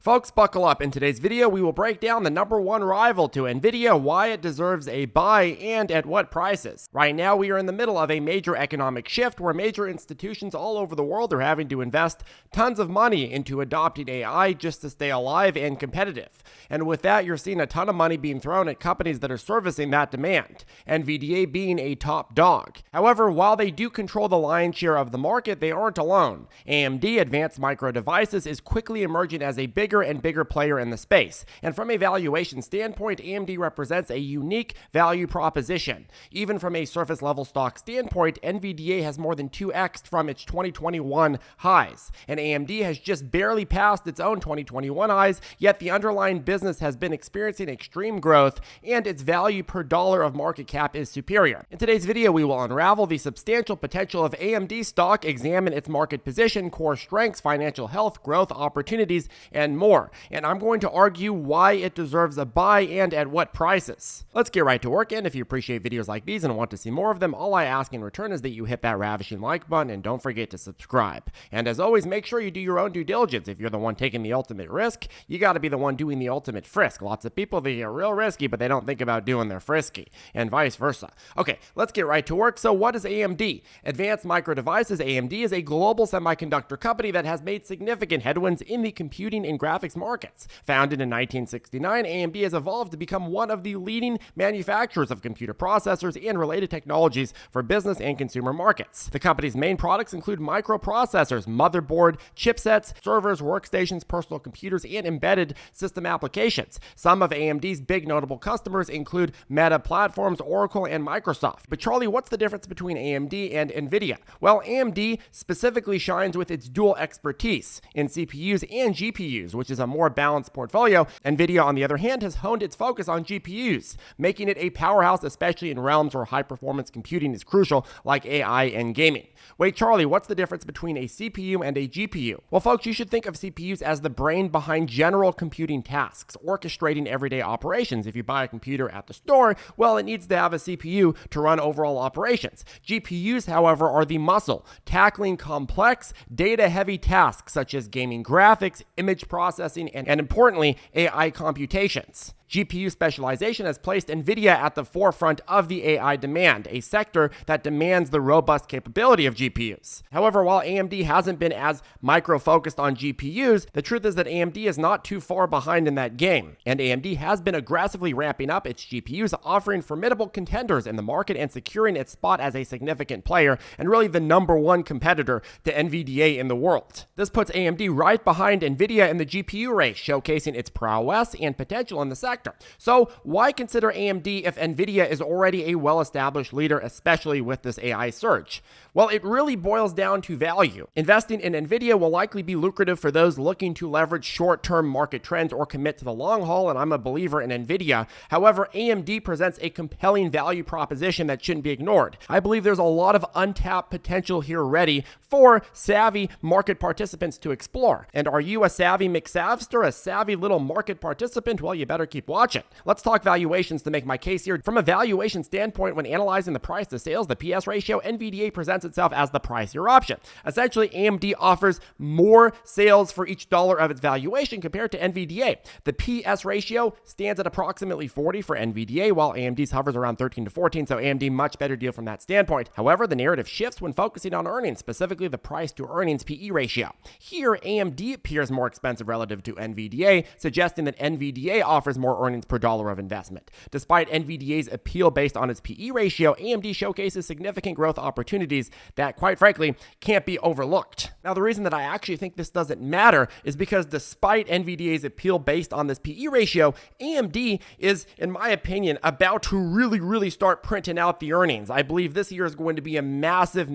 Folks, buckle up. In today's video, we will break down the number one rival to Nvidia, why it deserves a buy, and at what prices. Right now, we are in the middle of a major economic shift where major institutions all over the world are having to invest tons of money into adopting AI just to stay alive and competitive. And with that, you're seeing a ton of money being thrown at companies that are servicing that demand, Nvidia being a top dog. However, while they do control the lion's share of the market, they aren't alone. AMD, Advanced Micro Devices, is quickly emerging as a bigger and bigger player in the space. And from a valuation standpoint, AMD represents a unique value proposition. Even from a surface level stock standpoint, Nvidia has more than 2x from its 2021 highs. And AMD has just barely passed its own 2021 highs, yet the underlying business has been experiencing extreme growth and its value per dollar of market cap is superior. In today's video, we will unravel the substantial potential of AMD stock, examine its market position, core strengths, financial health, growth opportunities, and more. And I'm going to argue why it deserves a buy and at what prices. Let's get right to work, and if you appreciate videos like these and want to see more of them, all I ask in return is that you hit that ravishing like button and don't forget to subscribe. And as always, make sure you do your own due diligence. If you're the one taking the ultimate risk, you got to be the one doing the ultimate frisk. Lots of people, they get real risky, but they don't think about doing their frisky, and vice versa. Okay, let's get right to work. So what is AMD? Advanced Micro Devices, AMD, is a global semiconductor company that has made significant headwinds in the computing and graphics markets. Founded in 1969, AMD has evolved to become one of the leading manufacturers of computer processors and related technologies for business and consumer markets. The company's main products include microprocessors, motherboard, chipsets, servers, workstations, personal computers, and embedded system applications. Some of AMD's big notable customers include Meta Platforms, Oracle, and Microsoft. But Charlie, what's the difference between AMD and Nvidia? Well, AMD specifically shines with its dual expertise in CPUs and GPUs, which is a more balanced portfolio. Nvidia, on the other hand, has honed its focus on GPUs, making it a powerhouse, especially in realms where high-performance computing is crucial, like AI and gaming. Wait, Charlie, what's the difference between a CPU and a GPU? Well, folks, you should think of CPUs as the brain behind general computing tasks, orchestrating everyday operations. If you buy a computer at the store, well, it needs to have a CPU to run overall operations. GPUs, however, are the muscle, tackling complex, data-heavy tasks such as gaming graphics, image processing, and importantly, AI computations. GPU specialization has placed Nvidia at the forefront of the AI demand, a sector that demands the robust capability of GPUs. However, while AMD hasn't been as micro-focused on GPUs, the truth is that AMD is not too far behind in that game, and AMD has been aggressively ramping up its GPUs, offering formidable contenders in the market and securing its spot as a significant player and really the number one competitor to Nvidia in the world. This puts AMD right behind Nvidia in the GPU race, showcasing its prowess and potential in the sector. So why consider AMD if Nvidia is already a well-established leader, especially with this AI surge? Well, it really boils down to value. Investing in Nvidia will likely be lucrative for those looking to leverage short-term market trends or commit to the long haul, and I'm a believer in Nvidia. However, AMD presents a compelling value proposition that shouldn't be ignored. I believe there's a lot of untapped potential here ready for savvy market participants to explore. And are you a savvy McSavster, a savvy little market participant? Well, you better keep watching. Let's talk valuations to make my case here. From a valuation standpoint, when analyzing the price to sales, the PS ratio, Nvidia presents itself as the pricier option. Essentially, AMD offers more sales for each dollar of its valuation compared to Nvidia. The PS ratio stands at approximately 40 for Nvidia, while AMD's hovers around 13 to 14, so AMD much better deal from that standpoint. However, the narrative shifts when focusing on earnings, specifically the price to earnings PE ratio. Here, AMD appears more expensive relative to Nvidia, suggesting that Nvidia offers more earnings per dollar of investment. Despite Nvidia's appeal based on its PE ratio, AMD showcases significant growth opportunities that, quite frankly, can't be overlooked. Now, the reason that I actually think this doesn't matter is because despite Nvidia's appeal based on this PE ratio, AMD is, in my opinion, about to really start printing out the earnings. I believe this year is going to be a massive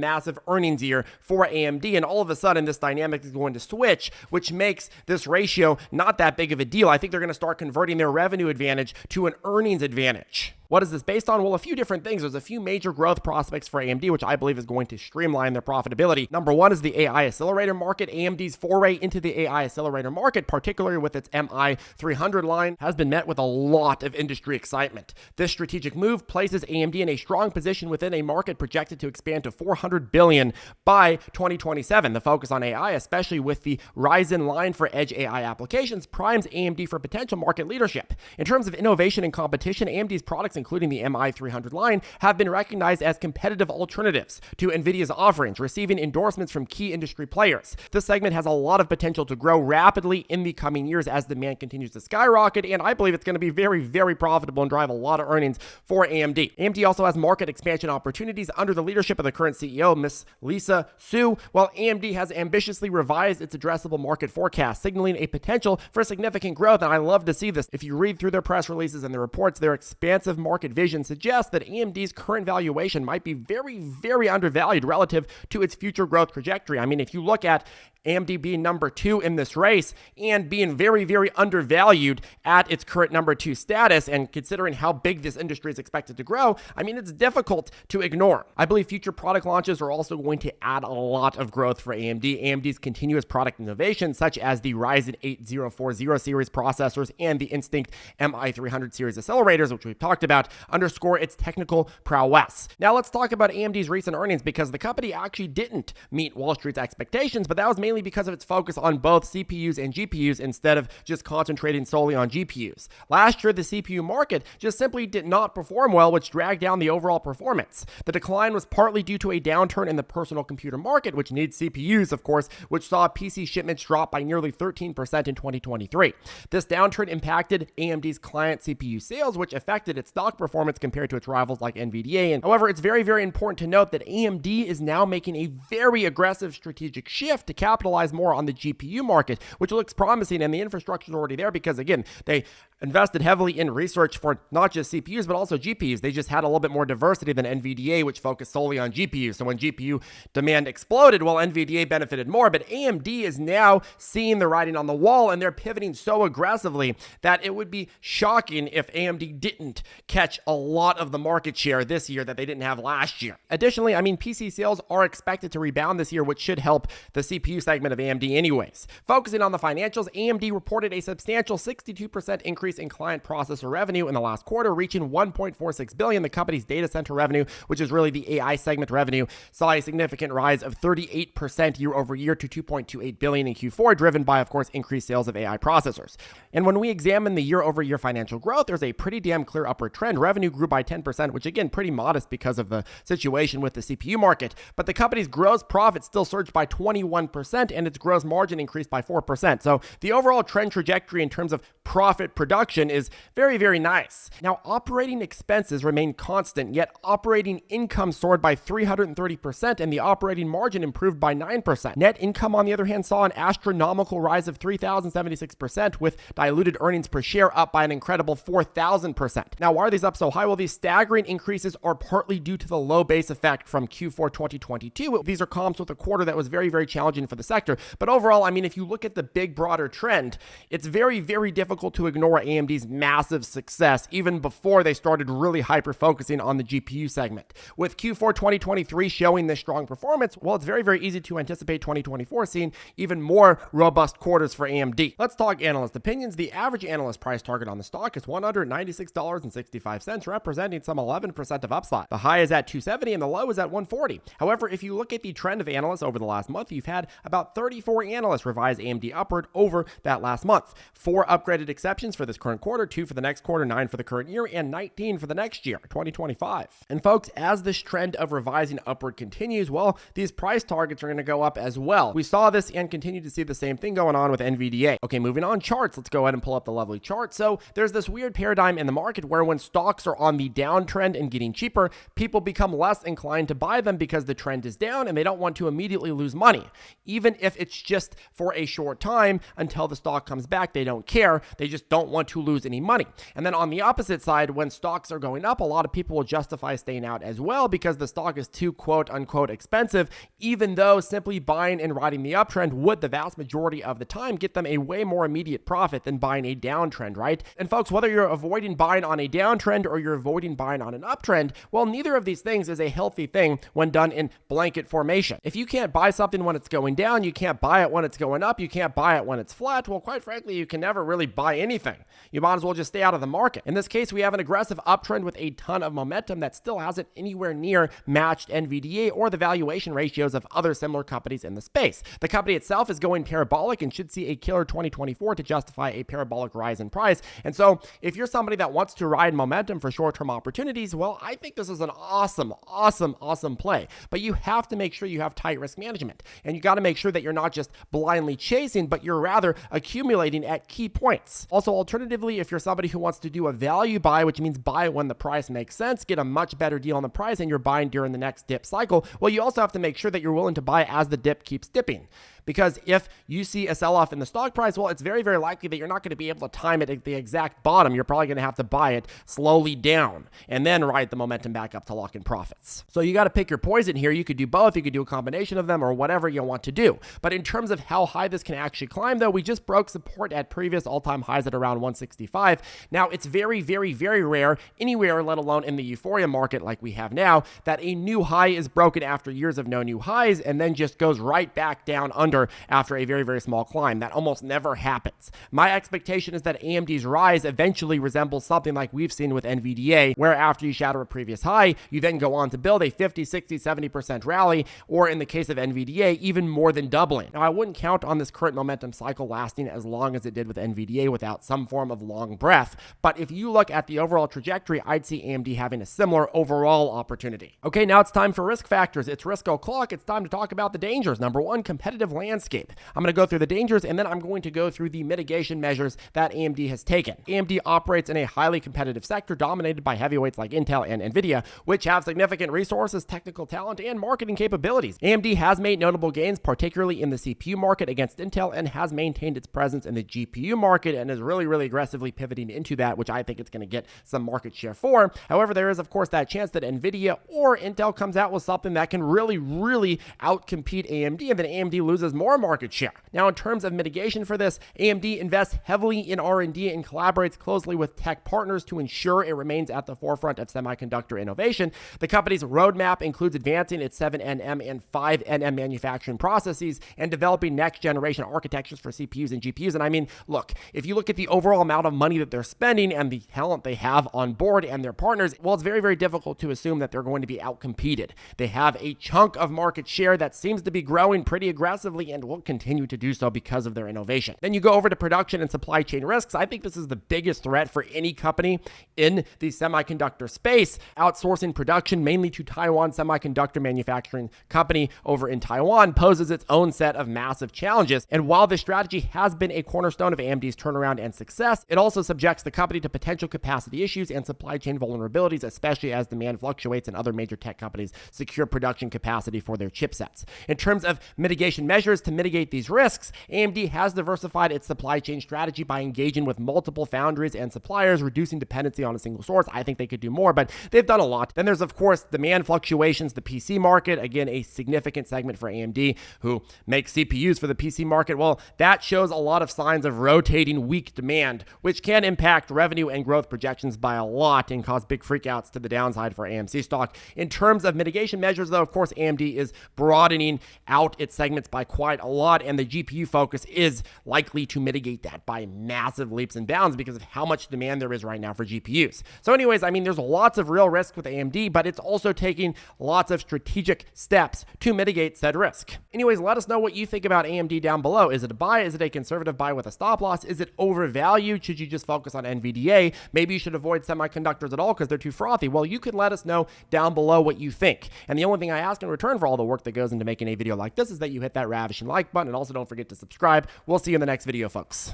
earnings year for AMD, and all of a sudden this dynamic is going to switch, which makes this ratio not that big of a deal. I think they're going to start converting their revenue advantage to an earnings advantage. What is this based on? Well, a few different things. There's a few major growth prospects for AMD, which I believe is going to streamline their profitability. Number one is the AI accelerator market. AMD's foray into the AI accelerator market, particularly with its MI300 line, has been met with a lot of industry excitement. This strategic move places AMD in a strong position within a market projected to expand to $400 billion by 2027. The focus on AI, especially with the Ryzen line for edge AI applications, primes AMD for potential market leadership. In terms of innovation and competition, AMD's products, including the MI300 line, have been recognized as competitive alternatives to Nvidia's offerings, receiving endorsements from key industry players. This segment has a lot of potential to grow rapidly in the coming years as demand continues to skyrocket, and I believe it's going to be very, very profitable and drive a lot of earnings for AMD. AMD also has market expansion opportunities under the leadership of the current CEO, Miss Lisa Su, while AMD has ambitiously revised its addressable market forecast, signaling a potential for significant growth, and I love to see this. If you read through their press releases and their reports, their expansive market vision suggests that AMD's current valuation might be very, very undervalued relative to its future growth trajectory. I mean, if you look at AMD being number 2 in this race and being very, very undervalued at its current number 2 status, and considering how big this industry is expected to grow, I mean, it's difficult to ignore. I believe future product launches are also going to add a lot of growth for AMD. AMD's continuous product innovation, such as the Ryzen 8040 series processors and the Instinct MI300 series accelerators, which we've talked about, underscore its technical prowess. Now let's talk about AMD's recent earnings, because the company actually didn't meet Wall Street's expectations, but that was mainly because of its focus on both CPUs and GPUs instead of just concentrating solely on GPUs. Last year, the CPU market just simply did not perform well, which dragged down the overall performance. The decline was partly due to a downturn in the personal computer market, which needs CPUs, of course, which saw PC shipments drop by nearly 13% in 2023. This downturn impacted AMD's client CPU sales, which affected its stock performance compared to its rivals like Nvidia. And however, it's very, very important to note that AMD is now making a very aggressive strategic shift to capitalize more on the GPU market, which looks promising, and the infrastructure is already there because, again, they invested heavily in research for not just CPUs, but also GPUs. They just had a little bit more diversity than Nvidia, which focused solely on GPUs. So when GPU demand exploded, well, Nvidia benefited more, but AMD is now seeing the writing on the wall, and they're pivoting so aggressively that it would be shocking if AMD didn't catch a lot of the market share this year that they didn't have last year. Additionally, I mean, PC sales are expected to rebound this year, which should help the CPU segment of AMD anyways. Focusing on the financials, AMD reported a substantial 62% increase in client processor revenue in the last quarter, reaching $1.46 billion. The company's data center revenue, which is really the AI segment revenue, saw a significant rise of 38% year over year to $2.28 billion in Q4, driven by, of course, increased sales of AI processors. And when we examine the year over year financial growth, there's a pretty damn clear upward trend. Revenue grew by 10%, which again, pretty modest because of the situation with the CPU market, but the company's gross profit still surged by 21% and its gross margin increased by 4%. So the overall trend trajectory in terms of profit production is very, very nice. Now, operating expenses remain constant, yet operating income soared by 330% and the operating margin improved by 9%. Net income, on the other hand, saw an astronomical rise of 3,076%, with diluted earnings per share up by an incredible 4,000%. Now, why are these up so high? Well, these staggering increases are partly due to the low base effect from Q4 2022. These are comps with a quarter that was very, very challenging for the sector. But overall, I mean, if you look at the big, broader trend, it's very, very difficult to ignore AMD's massive success even before they started really hyper-focusing on the GPU segment. With Q4 2023 showing this strong performance, well, it's very, very easy to anticipate 2024 seeing even more robust quarters for AMD. Let's talk analyst opinions. The average analyst price target on the stock is $196.65, representing some 11% of upside. The high is at $270 and the low is at $140. However, if you look at the trend of analysts over the last month, you've had about 34 analysts revise AMD upward over that last month. 4 upgraded exceptions for this current quarter, 2 for the next quarter, 9 for the current year, and 19 for the next year, 2025. And folks, as this trend of revising upward continues, well, these price targets are going to go up as well. We saw this and continue to see the same thing going on with Nvidia. Okay, moving on, charts. Let's go ahead and pull up the lovely chart. So there's this weird paradigm in the market where when stocks are on the downtrend and getting cheaper, people become less inclined to buy them because the trend is down and they don't want to immediately lose money. Even even if it's just for a short time until the stock comes back. They don't care. They just don't want to lose any money. And then on the opposite side, when stocks are going up, a lot of people will justify staying out as well because the stock is too quote unquote expensive, even though simply buying and riding the uptrend would the vast majority of the time get them a way more immediate profit than buying a downtrend, right? And folks, whether you're avoiding buying on a downtrend or you're avoiding buying on an uptrend, well, neither of these things is a healthy thing when done in blanket formation. If you can't buy something when it's going down, you can't buy it when it's going up, you can't buy it when it's flat, well, quite frankly, you can never really buy anything. You might as well just stay out of the market. In this case, we have an aggressive uptrend with a ton of momentum that still hasn't anywhere near matched Nvidia or the valuation ratios of other similar companies in the space. The company itself is going parabolic and should see a killer 2024 to justify a parabolic rise in price. And so if you're somebody that wants to ride momentum for short-term opportunities, well, I think this is an awesome play. But you have to make sure you have tight risk management. And you got to make sure that you're not just blindly chasing, but you're rather accumulating at key points. Also, alternatively, if you're somebody who wants to do a value buy, which means buy when the price makes sense, get a much better deal on the price, and you're buying during the next dip cycle, well, you also have to make sure that you're willing to buy as the dip keeps dipping. Because if you see a sell-off in the stock price, well, it's very, very likely that you're not going to be able to time it at the exact bottom. You're probably going to have to buy it slowly down and then ride the momentum back up to lock in profits. So you got to pick your poison here. You could do both. You could do a combination of them or whatever you want to do. But in terms of how high this can actually climb, though, we just broke support at previous all-time highs at around 165. Now, it's very, very, very rare anywhere, let alone in the euphoria market like we have now, that a new high is broken after years of no new highs and then just goes right back down under after a very, very small climb. That almost never happens. My expectation is that AMD's rise eventually resembles something like we've seen with Nvidia, where after you shatter a previous high, you then go on to build a 50, 60, 70% rally, or in the case of Nvidia, even more than doubling. Now, I wouldn't count on this current momentum cycle lasting as long as it did with Nvidia without some form of long breath, but if you look at the overall trajectory, I'd see AMD having a similar overall opportunity. Okay, now it's time for risk factors. It's risk o'clock. It's time to talk about the dangers. Number one, competitive landscape. I'm going to go through the dangers and then I'm going to go through the mitigation measures that AMD has taken. AMD operates in a highly competitive sector dominated by heavyweights like Intel and Nvidia, which have significant resources, technical talent, and marketing capabilities. AMD has made notable gains, particularly in the CPU market against Intel, and has maintained its presence in the GPU market and is really, really aggressively pivoting into that, which I think it's going to get some market share for. However, there is, of course, that chance that Nvidia or Intel comes out with something that can really, really outcompete AMD, and then AMD loses more market share. Now, in terms of mitigation for this, AMD invests heavily in R&D and collaborates closely with tech partners to ensure it remains at the forefront of semiconductor innovation. The company's roadmap includes advancing its 7nm and 5nm manufacturing processes and developing next-generation architectures for CPUs and GPUs. And I mean, look, if you look at the overall amount of money that they're spending and the talent they have on board and their partners, well, it's very, very difficult to assume that they're going to be outcompeted. They have a chunk of market share that seems to be growing pretty aggressively and will continue to do so because of their innovation. Then you go over to production and supply chain risks. I think this is the biggest threat for any company in the semiconductor space. Outsourcing production mainly to Taiwan Semiconductor Manufacturing Company over in Taiwan poses its own set of massive challenges. And while this strategy has been a cornerstone of AMD's turnaround and success, it also subjects the company to potential capacity issues and supply chain vulnerabilities, especially as demand fluctuates and other major tech companies secure production capacity for their chipsets. In terms of mitigation measures to mitigate these risks, AMD has diversified its supply chain strategy by engaging with multiple foundries and suppliers, reducing dependency on a single source. I think they could do more, but they've done a lot. Then there's, of course, demand fluctuations, the PC market, again, a significant segment for AMD, who makes CPUs for the PC market. Well, that shows a lot of signs of rotating weak demand, which can impact revenue and growth projections by a lot and cause big freakouts to the downside for AMC stock. In terms of mitigation measures, though, of course, AMD is broadening out its segments by quite a lot, and the GPU focus is likely to mitigate that by massive leaps and bounds because of how much demand there is right now for GPUs. So anyways, I mean, there's lots of real risk with AMD, but it's also taking lots of strategic steps to mitigate said risk. Anyways, let us know what you think about AMD down below. Is it a buy? Is it a conservative buy with a stop loss? Is it overvalued? Should you just focus on NVDA? Maybe you should avoid semiconductors at all because they're too frothy. Well, you can let us know down below what you think. And the only thing I ask in return for all the work that goes into making a video like this is that you hit that ravishing like button, and also don't forget to subscribe. We'll see you in the next video, folks.